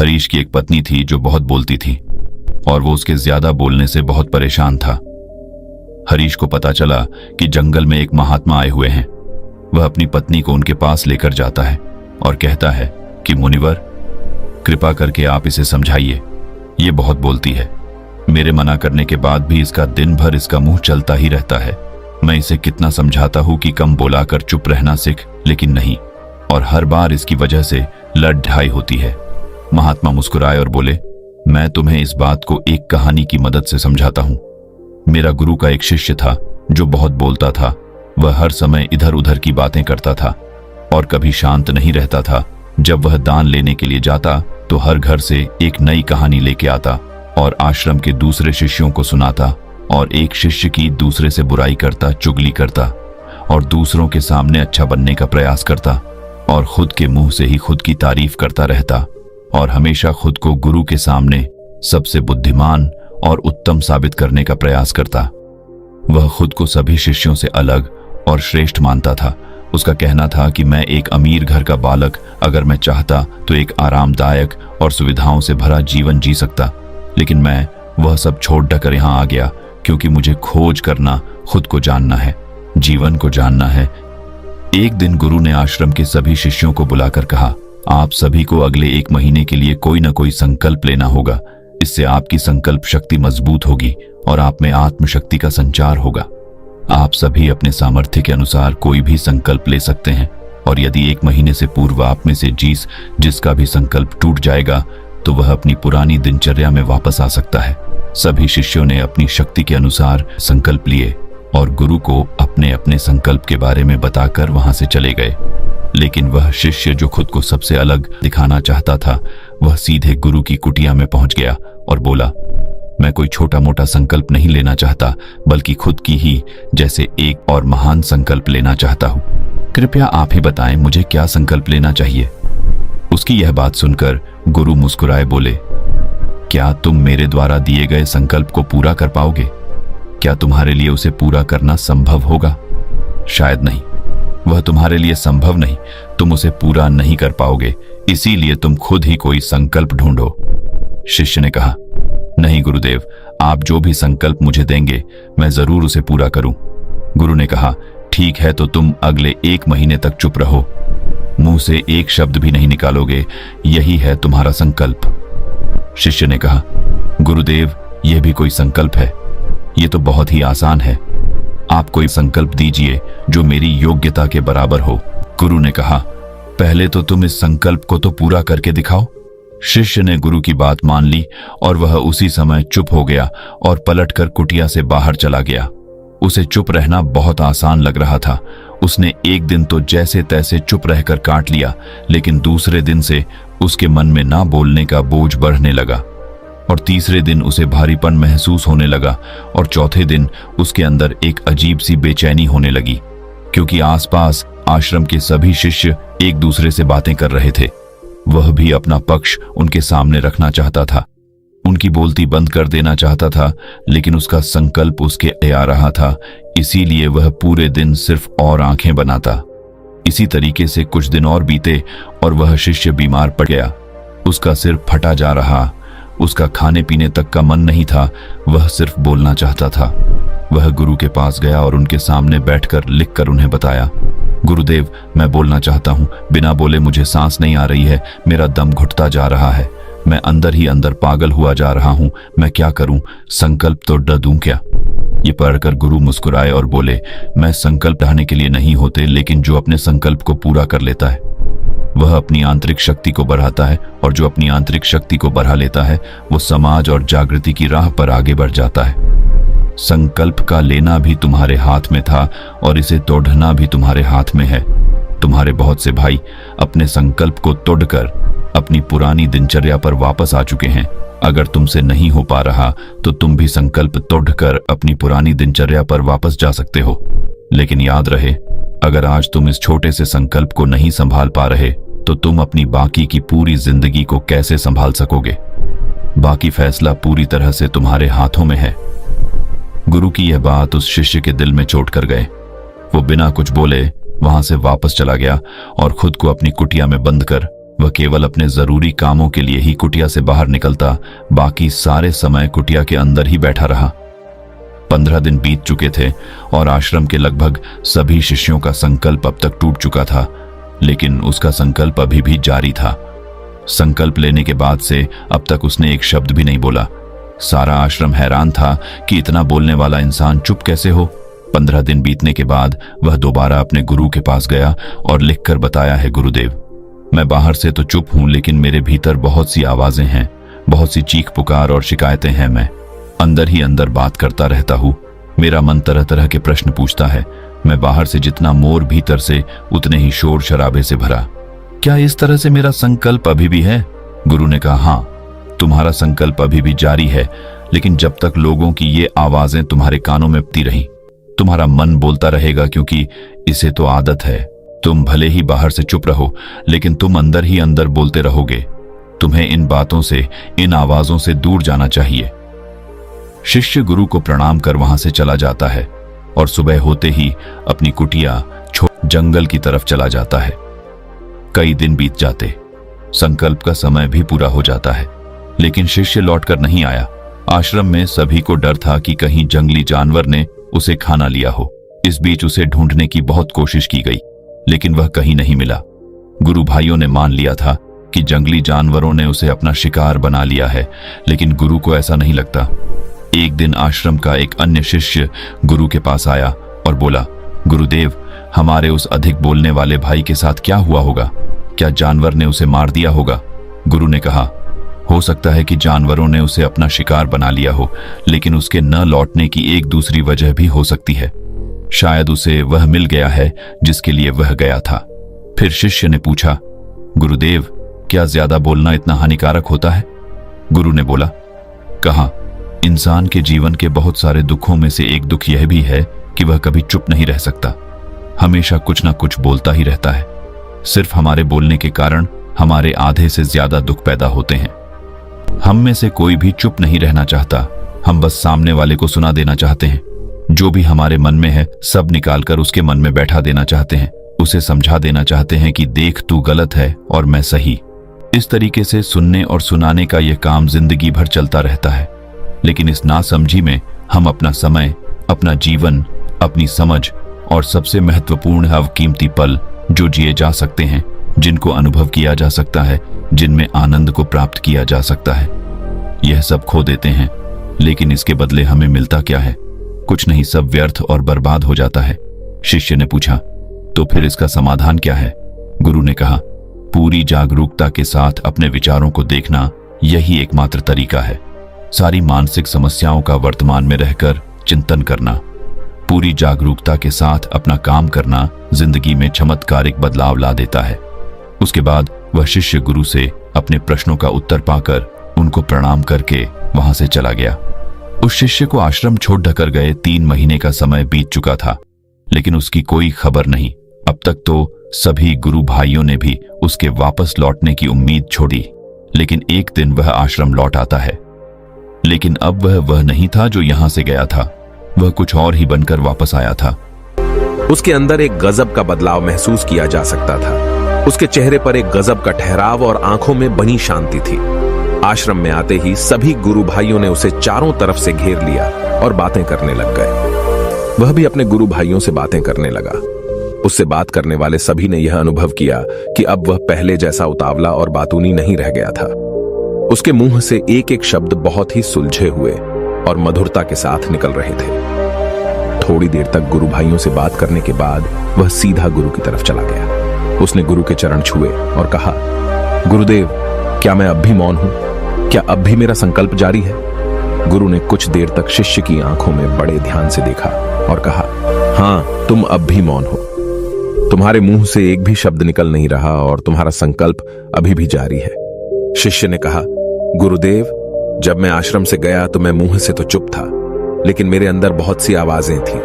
हरीश की एक पत्नी थी जो बहुत बोलती थी और वो उसके ज्यादा बोलने से बहुत परेशान था। हरीश को पता चला कि जंगल में एक महात्मा आए हुए हैं। वह अपनी पत्नी को उनके पास लेकर जाता है और कहता है कि मुनिवर, कृपा करके आप इसे समझाइए, ये बहुत बोलती है। मेरे मना करने के बाद भी इसका दिन भर इसका मुंह चलता ही रहता है। मैं इसे कितना समझाता हूं कि कम बोलाकर चुप रहना सीख, लेकिन नहीं, और हर बार इसकी वजह से लड़ ढाई होती है। महात्मा मुस्कुराए और बोले, मैं तुम्हें इस बात को एक कहानी की मदद से समझाता हूं। मेरा गुरु का एक शिष्य था जो बहुत बोलता था। वह हर समय इधर उधर की बातें करता था और कभी शांत नहीं रहता था। जब वह दान लेने के लिए जाता तो हर घर से एक नई कहानी लेके आता और आश्रम के दूसरे शिष्यों को सुनाता, और एक शिष्य की दूसरे से बुराई करता, चुगली करता और दूसरों के सामने अच्छा बनने का प्रयास करता और खुद के मुंह से ही खुद की तारीफ करता रहता और हमेशा खुद को गुरु के सामने सबसे बुद्धिमान और उत्तम साबित करने का प्रयास करता। वह खुद को सभी शिष्यों से अलग और श्रेष्ठ मानता था। उसका कहना था कि मैं एक अमीर घर का बालक, अगर मैं चाहता तो एक आरामदायक और सुविधाओं से भरा जीवन जी सकता, लेकिन मैं वह सब छोड़ कर यहाँ आ गया क्योंकि मुझे खोज करना, खुद को जानना है, जीवन को जानना है। एक दिन गुरु ने आश्रम के सभी शिष्यों को बुलाकर कहा, आप सभी को अगले 1 महीने के लिए कोई न कोई संकल्प लेना होगा। इससे आपकी संकल्प शक्ति मजबूत होगी और आप में आत्मशक्ति का संचार होगा। आप सभी अपने सामर्थ्य के अनुसार कोई भी संकल्प ले सकते हैं, और यदि 1 महीने से पूर्व आप में से जिसका भी संकल्प टूट जाएगा तो वह अपनी पुरानी दिनचर्या में वापस आ सकता है। सभी शिष्यों ने अपनी शक्ति के अनुसार संकल्प लिए और गुरु को अपने अपने संकल्प के बारे में बताकर वहां से चले गए। लेकिन वह शिष्य जो खुद को सबसे अलग दिखाना चाहता था, वह सीधे गुरु की कुटिया में पहुंच गया और बोला, मैं कोई छोटा मोटा संकल्प नहीं लेना चाहता, बल्कि खुद की ही जैसे एक और महान संकल्प लेना चाहता हूं। कृपया आप ही बताएं मुझे क्या संकल्प लेना चाहिए। उसकी यह बात सुनकर गुरु मुस्कुराए बोले, क्या तुम मेरे द्वारा दिए गए संकल्प को पूरा कर पाओगे? क्या तुम्हारे लिए उसे पूरा करना संभव होगा? शायद नहीं, वह तुम्हारे लिए संभव नहीं। तुम उसे पूरा नहीं कर पाओगे, इसीलिए तुम खुद ही कोई संकल्प ढूंढो। शिष्य ने कहा, नहीं गुरुदेव, आप जो भी संकल्प मुझे देंगे मैं जरूर उसे पूरा करूं। गुरु ने कहा, ठीक है, तो तुम अगले 1 महीने तक चुप रहो, मुंह से एक शब्द भी नहीं निकालोगे, यही है तुम्हारा संकल्प। शिष्य ने कहा, गुरुदेव, यह भी कोई संकल्प है? यह तो बहुत ही आसान है। आप कोई संकल्प दीजिए जो मेरी योग्यता के बराबर हो। गुरु ने कहा, पहले तो तुम इस संकल्प को तो पूरा करके दिखाओ। शिष्य ने गुरु की बात मान ली और वह उसी समय चुप हो गया और पलटकर कुटिया से बाहर चला गया। उसे चुप रहना बहुत आसान लग रहा था। उसने एक दिन तो जैसे तैसे चुप रहकर काट लिया, लेकिन दूसरे दिन से उसके मन में ना बोलने का बोझ बढ़ने लगा, और तीसरे दिन उसे भारीपन महसूस होने लगा, और चौथे दिन उसके अंदर एक अजीब सी बेचैनी होने लगी, क्योंकि आसपास आश्रम के सभी शिष्य एक दूसरे से बातें कर रहे थे। वह भी अपना पक्ष उनके सामने रखना चाहता था, उनकी बोलती बंद कर देना चाहता था, लेकिन उसका संकल्प उसके आ रहा था, इसीलिए वह पूरे दिन सिर्फ और आंखें बनाता। इसी तरीके से कुछ दिन और बीते और वह शिष्य बीमार पड़ गया। उसका सिर फटा जा रहा, उसका खाने पीने तक का मन नहीं था, वह सिर्फ बोलना चाहता था। वह गुरु के पास गया और उनके सामने बैठकर लिखकर उन्हें बताया, गुरुदेव, मैं बोलना चाहता हूँ, बिना बोले मुझे सांस नहीं आ रही है, मेरा दम घुटता जा रहा है, मैं अंदर ही अंदर पागल हुआ जा रहा हूँ, मैं क्या करूँ? संकल्प तो ड दूं क्या? ये पढ़कर गुरु मुस्कुराए और बोले, मैं संकल्प ढाने के लिए नहीं होते, लेकिन जो अपने संकल्प को पूरा कर लेता है वह अपनी आंतरिक शक्ति को बढ़ाता है, और जो अपनी आंतरिक शक्ति को बढ़ा लेता है वो समाज और जागृति की राह पर आगे बढ़ जाता है। संकल्प का लेना भी तुम्हारे हाथ में था और इसे तोड़ना भी तुम्हारे हाथ में है। तुम्हारे बहुत से भाई अपने संकल्प को तोड़कर अपनी पुरानी दिनचर्या पर वापस आ चुके हैं। अगर तुमसे नहीं हो पा रहा तो तुम भी संकल्प तोड़कर अपनी पुरानी दिनचर्या पर वापस जा सकते हो। लेकिन याद रहे, अगर आज तुम इस छोटे से संकल्प को नहीं संभाल पा रहे तो तुम अपनी बाकी की पूरी जिंदगी को कैसे संभाल सकोगे? बाकी फैसला पूरी तरह से तुम्हारे हाथों में है। गुरु की यह बात उस शिष्य के दिल में चोट कर गए। वो बिना कुछ बोले वहां से वापस चला गया और खुद को अपनी कुटिया में बंद कर वह केवल अपने जरूरी कामों के लिए ही कुटिया से बाहर निकलता, बाकी सारे समय कुटिया के अंदर ही बैठा रहा। 15 दिन बीत चुके थे और आश्रम के लगभग सभी शिष्यों का संकल्प अब तक टूट चुका था, लेकिन उसका संकल्प अभी भी जारी था। संकल्प लेने के बाद से अब तक उसने एक शब्द भी नहीं बोला। सारा आश्रम हैरान था कि इतना बोलने वाला इंसान चुप कैसे हो। 15 दिन बीतने के बाद वह दोबारा अपने गुरु के पास गया और लिखकर बताया है, गुरुदेव, मैं बाहर से तो चुप हूं, लेकिन मेरे भीतर बहुत सी आवाजें हैं, बहुत सी चीख पुकार और शिकायतें हैं। मैं अंदर ही अंदर बात करता रहता हूं। मेरा मन तरह तरह के प्रश्न पूछता है। मैं बाहर से जितना मोर, भीतर से उतने ही शोर शराबे से भरा। क्या इस तरह से मेरा संकल्प अभी भी है? गुरु ने कहा, हाँ, तुम्हारा संकल्प अभी भी जारी है, लेकिन जब तक लोगों की ये आवाजें तुम्हारे कानों में पड़ती रही, तुम्हारा मन बोलता रहेगा, क्योंकि इसे तो आदत है। तुम भले ही बाहर से चुप रहो, लेकिन तुम अंदर ही अंदर बोलते रहोगे। तुम्हें इन बातों से, इन आवाजों से दूर जाना चाहिए। शिष्य गुरु को प्रणाम कर वहां से चला जाता है और सुबह होते ही अपनी कुटिया छोड़ जंगल की तरफ चला जाता है। कई दिन बीत जाते, संकल्प का समय भी पूरा हो जाता है, लेकिन शिष्य लौटकर नहीं आया। आश्रम में सभी को डर था कि कहीं जंगली जानवर ने उसे खाना लिया हो। इस बीच उसे ढूंढने की बहुत कोशिश की गई, लेकिन वह कहीं नहीं मिला। गुरु भाइयों ने मान लिया था कि जंगली जानवरों ने उसे अपना शिकार बना लिया है, लेकिन गुरु को ऐसा नहीं लगता। एक दिन आश्रम का एक अन्य शिष्य गुरु के पास आया और बोला, गुरुदेव, हमारे उस अधिक बोलने वाले भाई के साथ क्या हुआ होगा? क्या जानवर ने उसे मार दिया होगा? गुरु ने कहा, हो सकता है कि जानवरों ने उसे अपना शिकार बना लिया हो, लेकिन उसके न लौटने की एक दूसरी वजह भी हो सकती है। शायद उसे वह मिल गया है जिसके लिए वह गया था। फिर शिष्य ने पूछा, गुरुदेव, क्या ज्यादा बोलना इतना हानिकारक होता है? गुरु ने बोला, कहा, इंसान के जीवन के बहुत सारे दुखों में से एक दुख यह भी है कि वह कभी चुप नहीं रह सकता, हमेशा कुछ ना कुछ बोलता ही रहता है। सिर्फ हमारे बोलने के कारण हमारे आधे से ज्यादा दुख पैदा होते हैं। हम में से कोई भी चुप नहीं रहना चाहता, हम बस सामने वाले को सुना देना चाहते हैं। जो भी हमारे मन में है सब निकालकर उसके मन में बैठा देना चाहते हैं, उसे समझा देना चाहते हैं कि देख, तू गलत है और मैं सही। इस तरीके से सुनने और सुनाने का यह काम जिंदगी भर चलता रहता है, लेकिन इस नासमझी में हम अपना समय, अपना जीवन, अपनी समझ और सबसे महत्वपूर्ण अवकीमती पल जो जिए जा सकते हैं, जिनको अनुभव किया जा सकता है, जिनमें आनंद को प्राप्त किया जा सकता है, यह सब खो देते हैं। लेकिन इसके बदले हमें मिलता क्या है? कुछ नहीं, सब व्यर्थ और बर्बाद हो जाता है। शिष्य ने पूछा, तो फिर इसका समाधान क्या है? गुरु ने कहा, पूरी जागरूकता के साथ अपने विचारों को देखना, यही एकमात्र तरीका है। सारी मानसिक समस्याओं का वर्तमान में रहकर चिंतन करना, पूरी जागरूकता के साथ अपना काम करना जिंदगी में चमत्कारिक बदलाव ला देता है। उसके बाद वह शिष्य गुरु से अपने प्रश्नों का उत्तर पाकर उनको प्रणाम करके वहां से चला गया। उस शिष्य को आश्रम छोड़ ढकर गए 3 महीने का समय बीत चुका था, लेकिन उसकी कोई खबर नहीं। अब तक तो सभी गुरु भाइयों ने भी उसके वापस लौटने की उम्मीद छोड़ी, लेकिन एक दिन वह आश्रम लौट आता है। लेकिन अब वह नहीं था जो यहां से गया था, वह कुछ और ही बनकर वापस आया था। उसके अंदर एक गजब का बदलाव महसूस किया जा सकता था। उसके चेहरे पर एक गजब का ठहराव और आंखों में बनी शांति थी। आश्रम में आते ही सभी गुरु भाइयों ने उसे चारों तरफ से घेर लिया और बातें करने लग गए। वह भी अपने गुरु भाइयों से बातें करने लगा। उससे बात करने वाले सभी ने यह अनुभव किया कि अब वह पहले जैसा उतावला और बातूनी नहीं रह गया था। उसके मुंह से एक एक शब्द बहुत ही सुलझे हुए और मधुरता के साथ निकल रहे थे। थोड़ी देर तक गुरु भाइयों से बात करने के बाद वह सीधा गुरु की तरफ चला गया। उसने गुरु के चरण छुए और कहा, गुरुदेव, क्या मैं अब भी मौन हूं? क्या अब भी मेरा संकल्प जारी है? गुरु ने कुछ देर तक शिष्य की आंखों में बड़े ध्यान से देखा और कहा, हां, तुम अब भी मौन हो। तुम्हारे मुंह से एक भी शब्द निकल नहीं रहा और तुम्हारा संकल्प अभी भी जारी है। शिष्य ने कहा, गुरुदेव, जब मैं आश्रम से गया तो मैं मुंह से तो चुप था, लेकिन मेरे अंदर बहुत सी आवाजें थीं।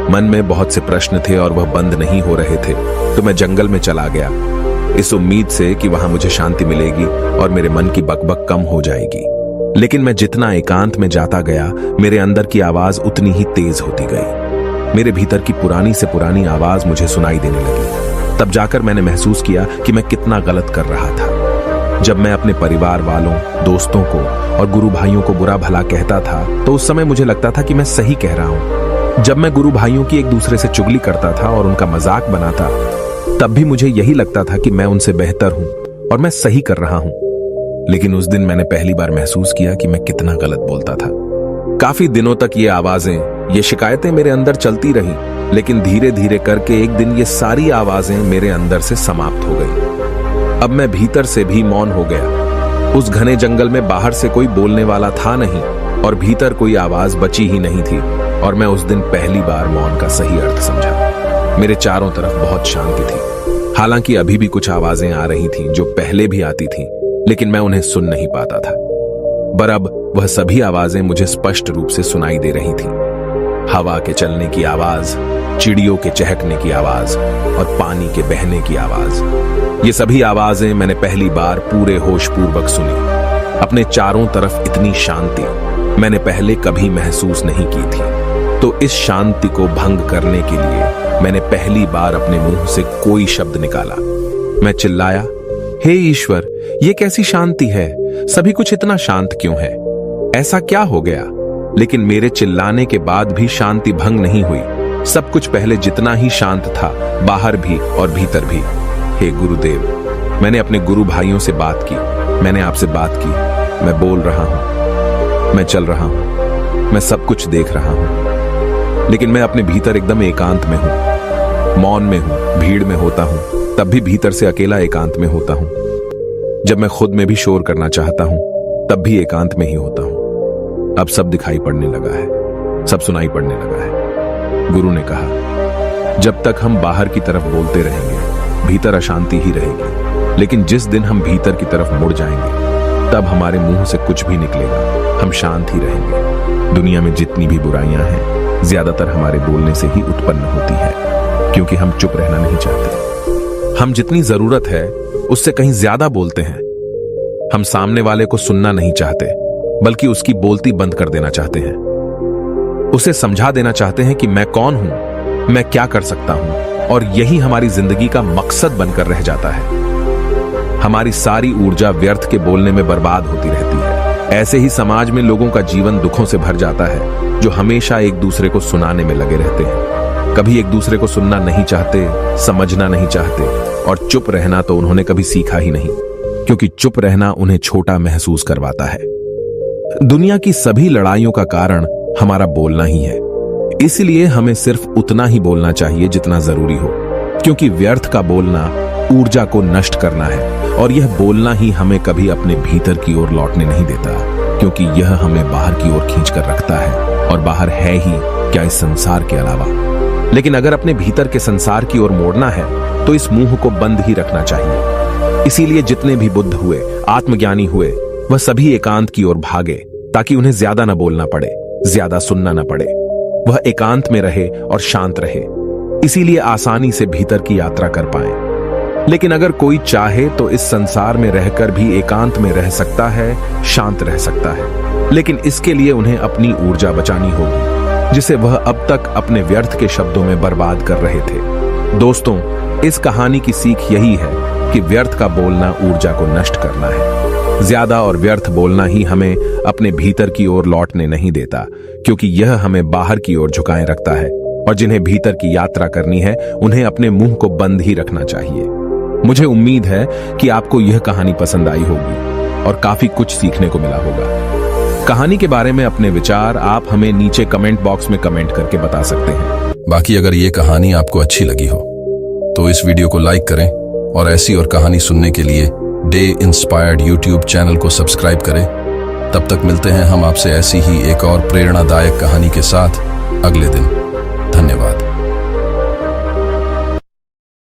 मन में बहुत से प्रश्न थे और वह बंद नहीं हो रहे थे, तो मैं जंगल में चला गया, इस उम्मीद से कि वहां मुझे शांति मिलेगी और मेरे मन की बकबक कम हो जाएगी। लेकिन मैं जितना एकांत में जाता गया, मेरे अंदर की आवाज उतनी ही तेज होती गई। मेरे भीतर की पुरानी से पुरानी आवाज मुझे सुनाई देने लगी। तब जाकर मैंने महसूस किया कि मैं कितना गलत कर रहा था। जब मैं अपने परिवार वालों, दोस्तों को और गुरु भाइयों को बुरा भला कहता था तो उस समय मुझे लगता था कि मैं सही कह रहा हूं। जब मैं गुरु भाइयों की एक दूसरे से चुगली करता था और उनका मजाक बनाता, तब भी मुझे यही लगता था कि मैं उनसे बेहतर हूं और मैं सही कर रहा हूं। लेकिन उस दिन मैंने पहली बार महसूस किया कि मैं कितना गलत बोलता था। काफी दिनों तक ये आवाजें, ये शिकायतें मेरे अंदर चलती रही, लेकिन धीरे धीरे करके एक दिन ये सारी आवाजें मेरे अंदर से समाप्त हो गई। अब मैं भीतर से भी मौन हो गया। उस घने जंगल में बाहर से कोई बोलने वाला था नहीं और भीतर कोई आवाज बची ही नहीं थी, और मैं उस दिन पहली बार मौन का सही अर्थ समझा। मेरे चारों तरफ बहुत शांति थी। हालांकि अभी भी कुछ आवाजें आ रही थीं जो पहले भी आती थीं, लेकिन मैं उन्हें सुन नहीं पाता था। पर अब वह सभी आवाजें मुझे स्पष्ट रूप से सुनाई दे रही थीं। हवा के चलने की आवाज, चिड़ियों के चहकने की आवाज और पानी के बहने की आवाज। ये सभी आवाजें मैंने पहली बार पूरे होश पूर्वक सुनी। अपने चारों तरफ इतनी शांति मैंने पहले कभी महसूस नहीं की थी। तो इस शांति को भंग करने के लिए मैंने पहली बार अपने मुंह से कोई शब्द निकाला। मैं चिल्लाया, हे ईश्वर, ये कैसी शांति है? सभी कुछ इतना शांत क्यों है? ऐसा क्या हो गया? लेकिन मेरे चिल्लाने के बाद भी शांति भंग नहीं हुई। सब कुछ पहले जितना ही शांत था, बाहर भी और भीतर भी। हे गुरुदेव, मैंने अपने गुरु भाइयों से बात की, मैंने आपसे बात की। मैं बोल रहा हूं, मैं चल रहा हूं, मैं सब कुछ देख रहा हूं, लेकिन मैं अपने भीतर एकदम एकांत में हूं, मौन में हूं। भीड़ में होता हूं तब भी भीतर से अकेला एकांत में होता हूं। जब मैं खुद में भी शोर करना चाहता हूं तब भी एकांत में ही होता हूं। अब सब दिखाई पड़ने लगा है, सब सुनाई पड़ने लगा है। गुरु ने कहा, जब तक हम बाहर की तरफ बोलते रहेंगे, भीतर अशांति ही रहेगी। लेकिन जिस दिन हम भीतर की तरफ मुड़ जाएंगे, तब हमारे मुंह से कुछ भी निकलेगा, हम शांत ही रहेंगे। दुनिया में जितनी भी बुराइयां हैं, ज्यादातर हमारे बोलने से ही उत्पन्न होती है, क्योंकि हम चुप रहना नहीं चाहते। हम जितनी जरूरत है उससे कहीं ज्यादा बोलते हैं। हम सामने वाले को सुनना नहीं चाहते, बल्कि उसकी बोलती बंद कर देना चाहते हैं। उसे समझा देना चाहते हैं कि मैं कौन हूं, मैं क्या कर सकता हूं, और यही हमारी जिंदगी का मकसद बनकर रह जाता है। हमारी सारी ऊर्जा व्यर्थ के बोलने में बर्बाद होती रहती है। ऐसे ही समाज में लोगों का जीवन दुखों से भर जाता है, जो हमेशा एक दूसरे को सुनाने में लगे रहते हैं। कभी एक दूसरे को सुनना नहीं चाहते, समझना नहीं चाहते, और चुप रहना तो उन्होंने कभी सीखा ही नहीं, क्योंकि चुप रहना उन्हें छोटा महसूस करवाता है। दुनिया की सभी लड़ाइयों का कारण हमारा बोलना ही है। इसलिए हमें सिर्फ उतना ही बोलना चाहिए जितना जरूरी हो, क्योंकि व्यर्थ का बोलना ऊर्जा को नष्ट करना है, और यह बोलना ही हमें कभी अपने भीतर की ओर लौटने नहीं देता, क्योंकि यह हमें बाहर की ओर खींचकर रखता है, और बाहर है ही क्या इस संसार के अलावा। लेकिन अगर अपने भीतर के संसार की ओर मोड़ना है तो इस मुंह को बंद ही रखना चाहिए। इसीलिए जितने भी बुद्ध हुए, आत्मज्ञानी हुए, वह सभी एकांत की ओर भागे, ताकि उन्हें ज्यादा न बोलना पड़े, ज्यादा सुनना न पड़े। वह एकांत में रहे और शांत रहे, इसीलिए आसानी से भीतर की यात्रा कर पाए। लेकिन अगर कोई चाहे तो इस संसार में रहकर भी एकांत में रह सकता है, शांत रह सकता है, लेकिन इसके लिए उन्हें अपनी ऊर्जा बचानी होगी, जिसे वह अब तक अपने व्यर्थ के शब्दों में बर्बाद कर रहे थे। दोस्तों, इस कहानी की सीख यही है कि व्यर्थ का बोलना ऊर्जा को नष्ट करना है। ज्यादा और व्यर्थ बोलना ही हमें अपने भीतर की ओर लौटने नहीं देता, क्योंकि यह हमें बाहर की ओर झुकाए रखता है, और जिन्हें भीतर की यात्रा करनी है उन्हें अपने मुंह को बंद ही रखना चाहिए। मुझे उम्मीद है कि आपको यह कहानी पसंद आई होगी और काफी कुछ सीखने को मिला होगा। कहानी के बारे में अपने विचार आप हमें नीचे कमेंट बॉक्स में कमेंट करके बता सकते हैं। बाकी अगर ये कहानी आपको अच्छी लगी हो तो इस वीडियो को लाइक करें, और ऐसी और कहानी सुनने के लिए डे इंस्पायर्ड यूट्यूब चैनल को सब्सक्राइब करें। तब तक मिलते हैं हम आपसे ऐसी ही एक और प्रेरणादायक कहानी के साथ अगले दिन। धन्यवाद।